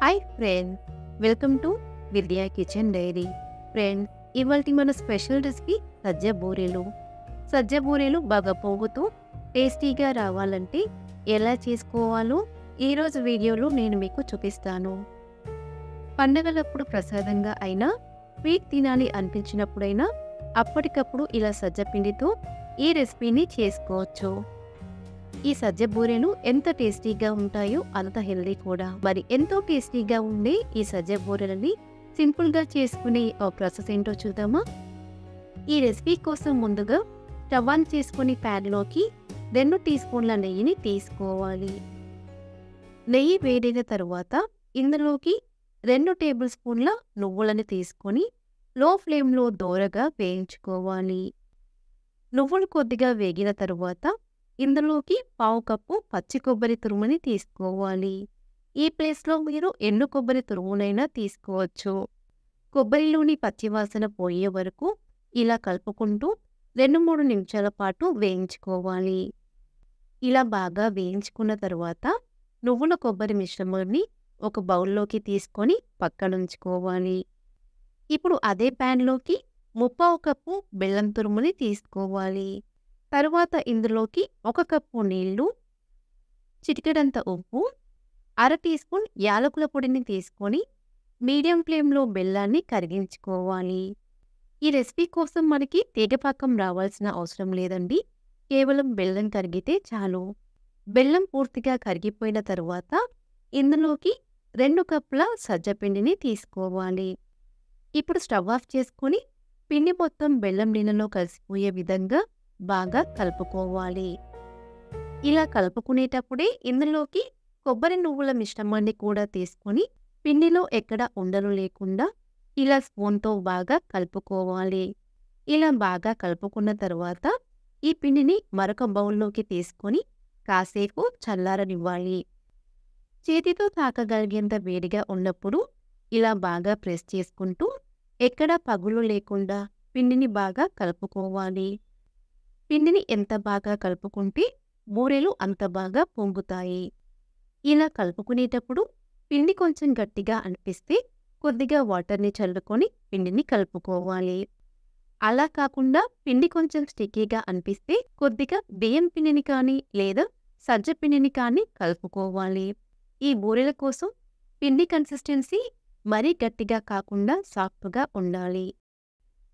Hi friends, welcome to విద్యా kitchen dairy. Friends, ఇవాల్టి మన స్పెషల్ రెసిపీ సజ్జ బూరెలు. సజ్జ బూరెలు బాగా పొంగుతూ టేస్టీగా రావాలంటే ఎలా చేసుకోవాలో ఈరోజు వీడియోలో నేను మీకు చూపిస్తాను. పండగలప్పుడు ప్రసాదంగా అయినా, స్వీట్ తినాలి అనిపించినప్పుడైనా అప్పటికప్పుడు ఇలా సజ్జ పిండితో ఈ రెసిపీని చేసుకోవచ్చు. ఈ సజ్జ బూరెలు ఎంత టేస్టీగా ఉంటాయో అంత హెల్దీ కూడా. మరి ఎంతో టేస్టీగా ఉండే ఈ సజ్జ బూరెలని సింపుల్గా చేసుకునే ఆ ప్రాసెస్ ఏంటో చూద్దామా? ఈ రెసిపీ కోసం ముందుగా స్టవ్ ఆన్ చేసుకుని ప్యాన్లోకి 2 టీ స్పూన్ల నెయ్యిని తీసుకోవాలి. నెయ్యి వేడిన తరువాత ఇందులోకి 2 టేబుల్ స్పూన్ల నువ్వులని తీసుకొని లో ఫ్లేమ్లో దోరగా వేయించుకోవాలి. నువ్వులు కొద్దిగా వేగిన తరువాత ఇందులోకి 1/2 కప్పు పచ్చి కొబ్బరి తురుముని తీసుకోవాలి. ఈ ప్లేస్లో మీరు ఎండు కొబ్బరి తురుమునైనా తీసుకోవచ్చు. కొబ్బరిలోని పచ్చివాసన పోయే వరకు ఇలా కలుపుకుంటూ 2-3 నిమిషాల పాటు వేయించుకోవాలి. ఇలా బాగా వేయించుకున్న తరువాత నువ్వుల కొబ్బరి మిశ్రమాన్ని ఒక బౌల్లోకి తీసుకొని పక్కనుంచుకోవాలి. ఇప్పుడు అదే ప్యాన్లోకి 1/2 కప్పు బెల్లం తురుముని తీసుకోవాలి. తరువాత ఇందులోకి 1 కప్పు నీళ్లు, చిటికెడంత ఉప్పు, 1/2 టీ స్పూన్ యాలకుల పొడిని తీసుకొని మీడియం ఫ్లేమ్లో బెల్లాన్ని కరిగించుకోవాలి. ఈ రెసిపీ కోసం మనకి తీగపాకం రావాల్సిన అవసరం లేదండి. కేవలం బెల్లం కరిగితే చాలు. బెల్లం పూర్తిగా కరిగిపోయిన తరువాత ఇందులోకి 2 కప్పుల సజ్జపిండిని తీసుకోవాలి. ఇప్పుడు స్టవ్ ఆఫ్ చేసుకొని పిండి మొత్తం బెల్లం నీళ్ళలో కలిసిపోయే విధంగా బాగా కలుపుకోవాలి. ఇలా కలుపుకునేటప్పుడే ఇందులోకి కొబ్బరి నువ్వుల మిశ్రమాన్ని కూడా తీసుకొని పిండిలో ఎక్కడ ఉండలు లేకుండా ఇలా స్పూన్తో బాగా కలుపుకోవాలి. ఇలా బాగా కలుపుకున్న తర్వాత ఈ పిండిని మరొక బౌల్లోకి తీసుకొని కాసేపు చల్లారనివ్వాలి. చేతితో తాకగలిగేంత వేడిగా ఉన్నప్పుడు ఇలా బాగా ప్రెస్ చేసుకుంటూ ఎక్కడ పగులు లేకుండా పిండిని బాగా కలుపుకోవాలి. పిండిని ఎంత బాగా కలుపుకుంటే బూరెలు అంత బాగా పొంగుతాయి. ఇలా కలుపుకునేటప్పుడు పిండి కొంచెం గట్టిగా అనిపిస్తే కొద్దిగా వాటర్ని చల్లుకొని పిండిని కలుపుకోవాలి. అలా కాకుండా పిండి కొంచెం స్టిక్కీగా అనిపిస్తే కొద్దిగా బియ్యం పిండిని కానీ లేదా సజ్జ పిండిని కానీ కలుపుకోవాలి. ఈ బూరెల కోసం పిండి కన్సిస్టెన్సీ మరీ గట్టిగా కాకుండా సాఫ్ట్గా ఉండాలి.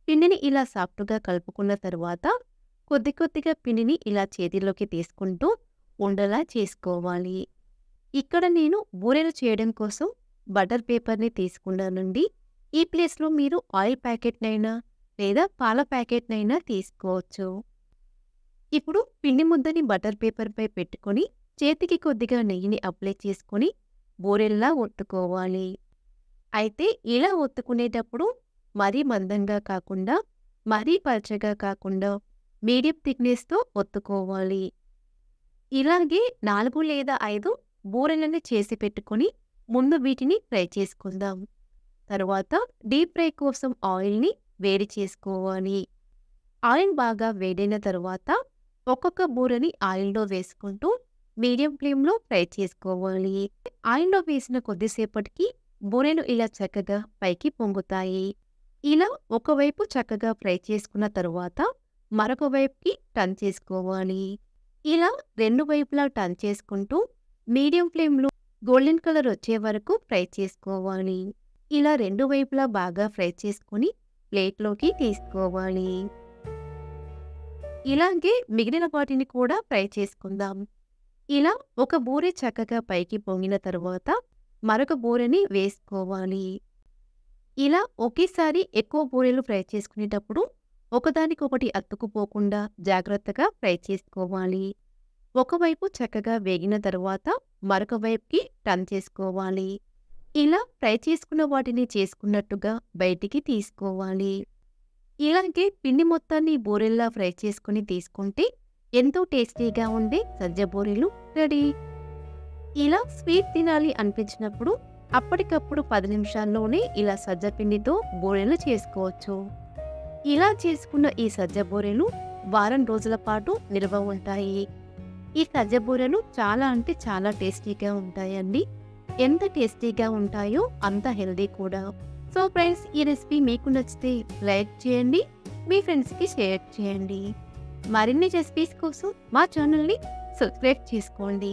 పిండిని ఇలా సాఫ్ట్గా కలుపుకున్న తరువాత కొద్ది కొద్దిగా పిండిని ఇలా చేతిలోకి తీసుకుంటూ ఉండలా చేసుకోవాలి. ఇక్కడ నేను బూరెలు చేయడం కోసం బటర్ పేపర్ని తీసుకున్నానండి. ఈ ప్లేస్లో మీరు ఆయిల్ ప్యాకెట్నైనా లేదా పాల ప్యాకెట్నైనా తీసుకోవచ్చు. ఇప్పుడు పిండి ముద్దని బటర్ పేపర్పై పెట్టుకొని చేతికి కొద్దిగా నెయ్యిని అప్లై చేసుకొని బూరెల్లా ఒత్తుకోవాలి. అయితే ఇలా ఒత్తుకునేటప్పుడు మరీ మందంగా కాకుండా మరీ పల్చగా కాకుండా మీడియం థిక్నెస్తో ఒత్తుకోవాలి. ఇలాగే 4 లేదా 5 బూరెలని చేసి పెట్టుకొని ముందు వీటిని ఫ్రై చేసుకుందాం. తరువాత డీప్ ఫ్రై కోసం ఆయిల్ని వేడి చేసుకోవాలి. ఆయిల్ బాగా వేడైన తరువాత ఒక్కొక్క బూరెని ఆయిల్లో వేసుకుంటూ మీడియం ఫ్లేమ్లో ఫ్రై చేసుకోవాలి. ఆయిల్లో వేసిన కొద్దిసేపటికి బూరెలు ఇలా చక్కగా పైకి పొంగుతాయి. ఇలా ఒకవైపు చక్కగా ఫ్రై చేసుకున్న తరువాత మరొక వైపుకి టర్న్ చేసుకోవాలి. ఇలా 2 వైపులా టర్న్ చేసుకుంటూ మీడియం ఫ్లేమ్లో గోల్డెన్ కలర్ వచ్చే వరకు ఫ్రై చేసుకోవాలి. ఇలా 2 వైపులా బాగా ఫ్రై చేసుకుని ప్లేట్లోకి తీసుకోవాలి. ఇలాగే మిగిలిన వాటిని కూడా ఫ్రై చేసుకుందాం. ఇలా ఒక బూరె చక్కగా పైకి పొంగిన తరువాత మరొక బూరెని వేసుకోవాలి. ఇలా ఒకేసారి ఎక్కువ బూరెలు ఫ్రై చేసుకునేటప్పుడు ఒకదానికొకటి అతుక్కుపోకుండా జాగ్రత్తగా ఫ్రై చేసుకోవాలి. ఒకవైపు చక్కగా వేగిన తరువాత మరొక వైపుకి టర్న్ చేసుకోవాలి. ఇలా ఫ్రై చేసుకున్న వాటిని చేసుకున్నట్టుగా బయటికి తీసుకోవాలి. ఇలాగే పిండి మొత్తాన్ని బూరెల్లా ఫ్రై చేసుకుని తీసుకుంటే ఎంతో టేస్టీగా ఉండే సజ్జ బూరెలు రెడీ. ఇలా స్వీట్ తినాలి అనిపించినప్పుడు అప్పటికప్పుడు 10 నిమిషాల్లోనే ఇలా సజ్జ పిండితో బూరెలు చేసుకోవచ్చు. ఇలా చేసుకున్న ఈ సజ్జ బూరెలు వారం రోజుల పాటు నిల్వ ఉంటాయి. ఈ సజ్జ బూరెలు చాలా అంటే చాలా టేస్టీగా ఉంటాయండి. ఎంత టేస్టీగా ఉంటాయో అంత హెల్దీ కూడా. సో ఫ్రెండ్స్, ఈ రెసిపీ మీకు నచ్చితే లైక్ చేయండి, మీ ఫ్రెండ్స్కి షేర్ చేయండి. మరిన్ని రెసిపీస్ కోసం మా ఛానల్ని సబ్స్క్రైబ్ చేసుకోండి.